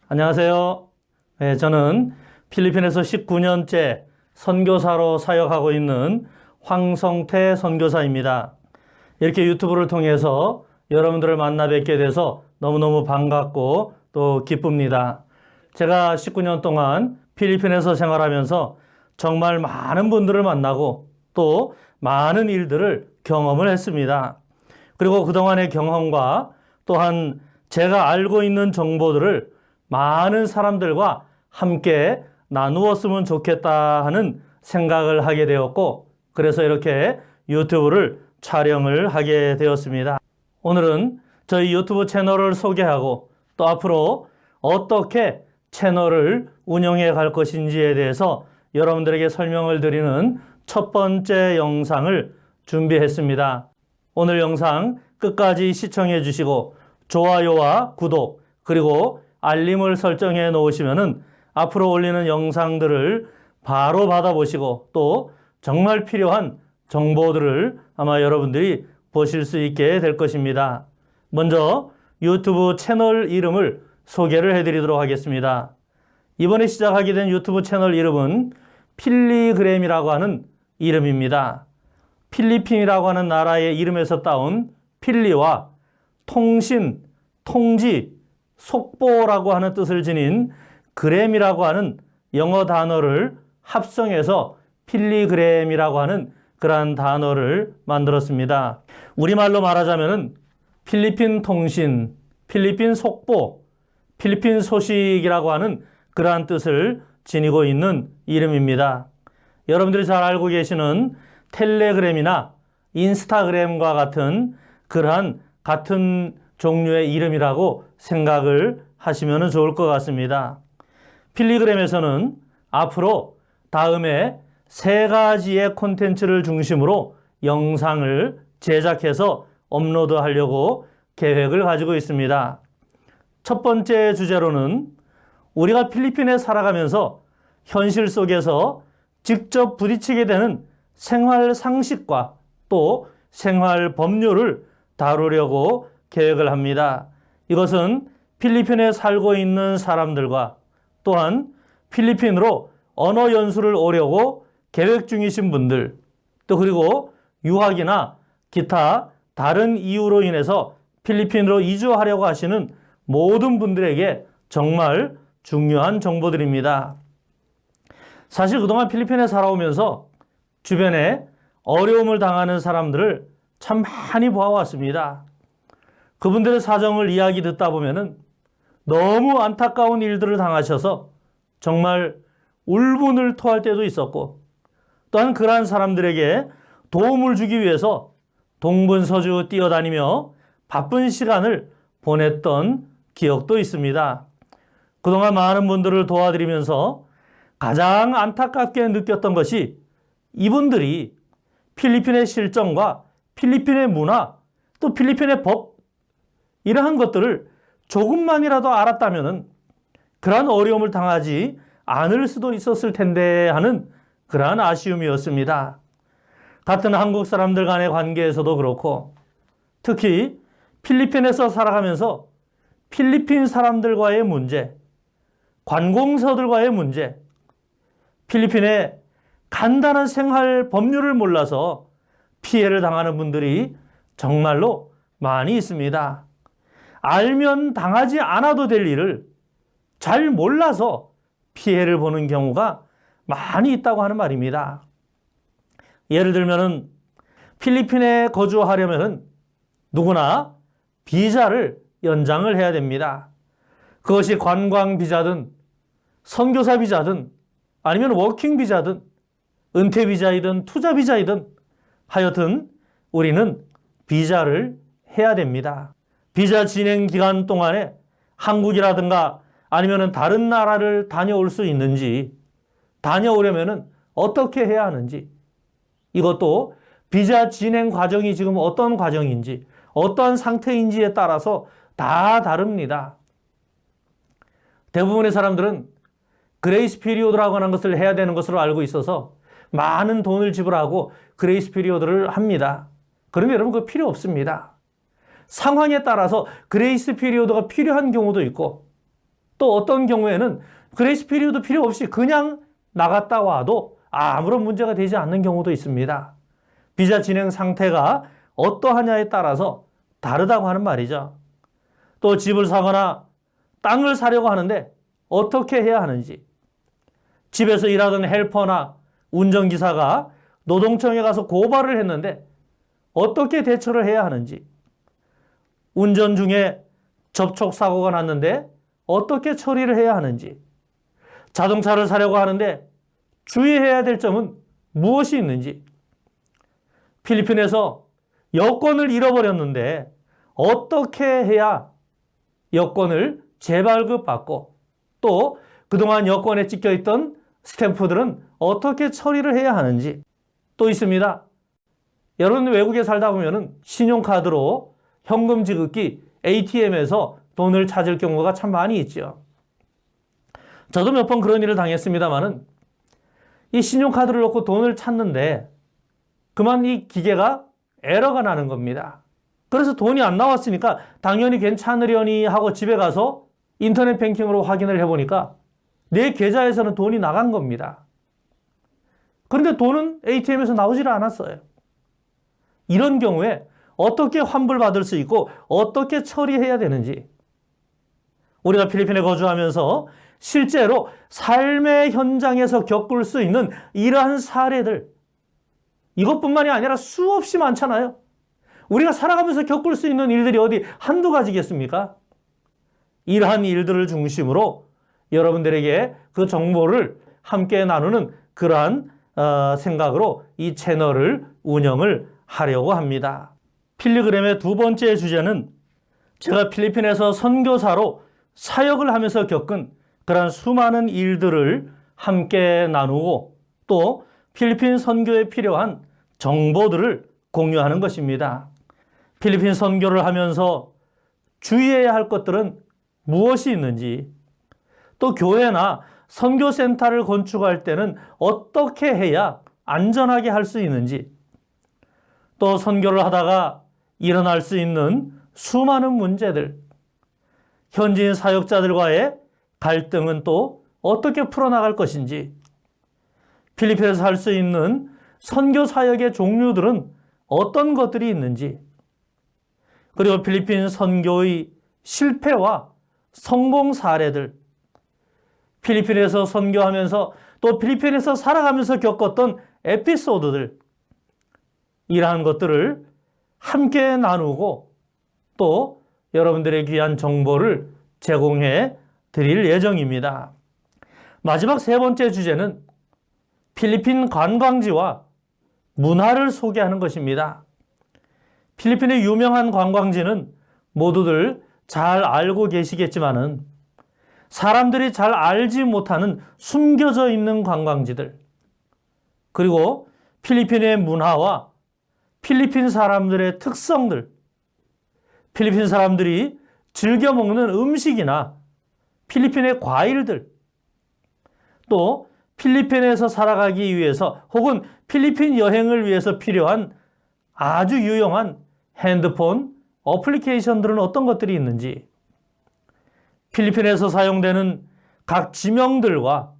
안녕하세요. 네, 저는 필리핀에서 19년째 선교사로 사역하고 있는 황성태 선교사입니다. 이렇게 유튜브를 통해서 여러분들을 만나 뵙게 돼서 너무너무 반갑고 또 기쁩니다. 제가 19년 동안 필리핀에서 생활하면서 정말 많은 분들을 만나고 또 많은 일들을 경험을 했습니다. 그리고 그동안의 경험과 또한 제가 알고 있는 정보들을 많은 사람들과 함께 나누었으면 좋겠다 하는 생각을 하게 되었고, 그래서 이렇게 유튜브를 촬영을 하게 되었습니다. 오늘은 저희 유튜브 채널을 소개하고 또 앞으로 어떻게 채널을 운영해 갈 것인지에 대해서 여러분들에게 설명을 드리는 첫 번째 영상을 준비했습니다. 오늘 영상 끝까지 시청해 주시고 좋아요와 구독 그리고 알림을 설정해 놓으시면은 앞으로 올리는 영상들을 바로 받아보시고 또 정말 필요한 정보들을 아마 여러분들이 보실 수 있게 될 것입니다. 먼저 유튜브 채널 이름을 소개를 해드리도록 하겠습니다. 이번에 시작하게 된 유튜브 채널 이름은 필리그램이라고 하는 이름입니다. 필리핀이라고 하는 나라의 이름에서 따온 필리와 통신, 통지, 속보라고 하는 뜻을 지닌 그램이라고 하는 영어 단어를 합성해서 필리그램이라고 하는 그러한 단어를 만들었습니다. 우리말로 말하자면 필리핀 통신, 필리핀 속보, 필리핀 소식이라고 하는 그러한 뜻을 지니고 있는 이름입니다. 여러분들이 잘 알고 계시는 텔레그램이나 인스타그램과 같은 그러한 같은 종류의 이름이라고 생각을 하시면 좋을 것 같습니다. 필리그램에서는 앞으로 다음에 3가지의 콘텐츠를 중심으로 영상을 제작해서 업로드하려고 계획을 가지고 있습니다. 첫 번째 주제로는 우리가 필리핀에 살아가면서 현실 속에서 직접 부딪히게 되는 생활 상식과 또 생활 법률을 다루려고 계획을 합니다. 이것은 필리핀에 살고 있는 사람들과 또한 필리핀으로 언어 연수를 오려고 계획 중이신 분들, 또 그리고 유학이나 기타 다른 이유로 인해서 필리핀으로 이주하려고 하시는 모든 분들에게 정말 중요한 정보들입니다. 사실 그동안 필리핀에 살아오면서 주변에 어려움을 당하는 사람들을 참 많이 보아왔습니다. 그분들의 사정을 이야기 듣다 보면은 너무 안타까운 일들을 당하셔서 정말 울분을 토할 때도 있었고, 또한 그러한 사람들에게 도움을 주기 위해서 동분서주 뛰어다니며 바쁜 시간을 보냈던 기억도 있습니다. 그동안 많은 분들을 도와드리면서 가장 안타깝게 느꼈던 것이 이분들이 필리핀의 실정과 필리핀의 문화, 또 필리핀의 법, 이러한 것들을 조금만이라도 알았다면 그러한 어려움을 당하지 않을 수도 있었을 텐데 하는 그러한 아쉬움이었습니다. 같은 한국 사람들 간의 관계에서도 그렇고, 특히 필리핀에서 살아가면서 필리핀 사람들과의 문제, 관공서들과의 문제, 필리핀의 간단한 생활 법률을 몰라서 피해를 당하는 분들이 정말로 많이 있습니다. 알면 당하지 않아도 될 일을 잘 몰라서 피해를 보는 경우가 많이 있다고 하는 말입니다. 예를 들면은 필리핀에 거주하려면은 누구나 비자를 연장을 해야 됩니다. 그것이 관광 비자든 선교사 비자든 아니면 워킹 비자든 은퇴 비자이든 투자 비자이든 하여튼 우리는 비자를 해야 됩니다. 비자 진행 기간 동안에 한국이라든가 아니면 다른 나라를 다녀올 수 있는지, 다녀오려면 어떻게 해야 하는지, 이것도 비자 진행 과정이 지금 어떤 과정인지, 어떠한 상태인지에 따라서 다 다릅니다. 대부분의 사람들은 그레이스 피리오드라고 하는 것을 해야 되는 것으로 알고 있어서 많은 돈을 지불하고 그레이스 피리오드를 합니다. 그런데 여러분 그거 필요 없습니다. 상황에 따라서 그레이스 피리오드가 필요한 경우도 있고 또 어떤 경우에는 그레이스 피리어드 필요 없이 그냥 나갔다 와도 아무런 문제가 되지 않는 경우도 있습니다. 비자 진행 상태가 어떠하냐에 따라서 다르다고 하는 말이죠. 또 집을 사거나 땅을 사려고 하는데 어떻게 해야 하는지, 집에서 일하던 헬퍼나 운전기사가 노동청에 가서 고발을 했는데 어떻게 대처를 해야 하는지, 운전 중에 접촉사고가 났는데 어떻게 처리를 해야 하는지, 자동차를 사려고 하는데 주의해야 될 점은 무엇이 있는지, 필리핀에서 여권을 잃어버렸는데 어떻게 해야 여권을 재발급받고 또 그동안 여권에 찍혀있던 스탬프들은 어떻게 처리를 해야 하는지 또 있습니다. 여러분 외국에 살다 보면 신용카드로 현금 지급기 ATM에서 돈을 찾을 경우가 참 많이 있죠. 저도 몇 번 그런 일을 당했습니다만은 이 신용카드를 넣고 돈을 찾는데 그만 이 기계가 에러가 나는 겁니다. 그래서 돈이 안 나왔으니까 당연히 괜찮으려니 하고 집에 가서 인터넷 뱅킹으로 확인을 해보니까 내 계좌에서는 돈이 나간 겁니다. 그런데 돈은 ATM에서 나오질 않았어요. 이런 경우에 어떻게 환불받을 수 있고 어떻게 처리해야 되는지, 우리가 필리핀에 거주하면서 실제로 삶의 현장에서 겪을 수 있는 이러한 사례들, 이것뿐만이 아니라 수없이 많잖아요. 우리가 살아가면서 겪을 수 있는 일들이 어디 한두 가지겠습니까? 이러한 일들을 중심으로 여러분들에게 그 정보를 함께 나누는 그러한 생각으로 이 채널을 운영을 하려고 합니다. 필리그램의 두 번째 주제는 제가 필리핀에서 선교사로 사역을 하면서 겪은 그러한 수많은 일들을 함께 나누고 또 필리핀 선교에 필요한 정보들을 공유하는 것입니다. 필리핀 선교를 하면서 주의해야 할 것들은 무엇이 있는지, 또 교회나 선교센터를 건축할 때는 어떻게 해야 안전하게 할 수 있는지, 또 선교를 하다가 일어날 수 있는 수많은 문제들, 현지인 사역자들과의 갈등은 또 어떻게 풀어나갈 것인지, 필리핀에서 할 수 있는 선교 사역의 종류들은 어떤 것들이 있는지, 그리고 필리핀 선교의 실패와 성공 사례들, 필리핀에서 선교하면서 또 필리핀에서 살아가면서 겪었던 에피소드들, 이러한 것들을 함께 나누고 또 여러분들의 귀한 정보를 제공해 드릴 예정입니다. 마지막 세 번째 주제는 필리핀 관광지와 문화를 소개하는 것입니다. 필리핀의 유명한 관광지는 모두들 잘 알고 계시겠지만은 사람들이 잘 알지 못하는 숨겨져 있는 관광지들, 그리고 필리핀의 문화와 필리핀 사람들의 특성들, 필리핀 사람들이 즐겨 먹는 음식이나 필리핀의 과일들, 또 필리핀에서 살아가기 위해서 혹은 필리핀 여행을 위해서 필요한 아주 유용한 핸드폰 어플리케이션들은 어떤 것들이 있는지, 필리핀에서 사용되는 각 지명들과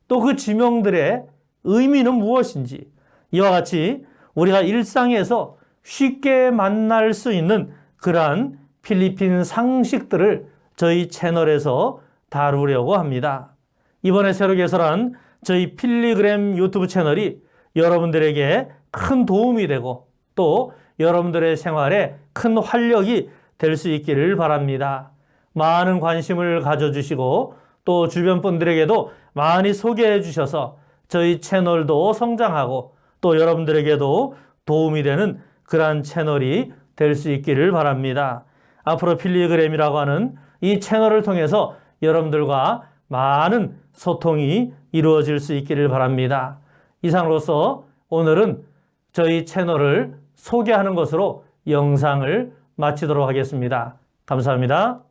또 그 지명들의 의미는 무엇인지, 이와 같이 우리가 일상에서 쉽게 만날 수 있는 그러한 필리핀 상식들을 저희 채널에서 다루려고 합니다. 이번에 새로 개설한 저희 필리그램 유튜브 채널이 여러분들에게 큰 도움이 되고 또 여러분들의 생활에 큰 활력이 될 수 있기를 바랍니다. 많은 관심을 가져주시고 또 주변 분들에게도 많이 소개해 주셔서 저희 채널도 성장하고 또 여러분들에게도 도움이 되는 그러한 채널이 될 수 있기를 바랍니다. 앞으로 필리그램이라고 하는 이 채널을 통해서 여러분들과 많은 소통이 이루어질 수 있기를 바랍니다. 이상으로서 오늘은 저희 채널을 소개하는 것으로 영상을 마치도록 하겠습니다. 감사합니다.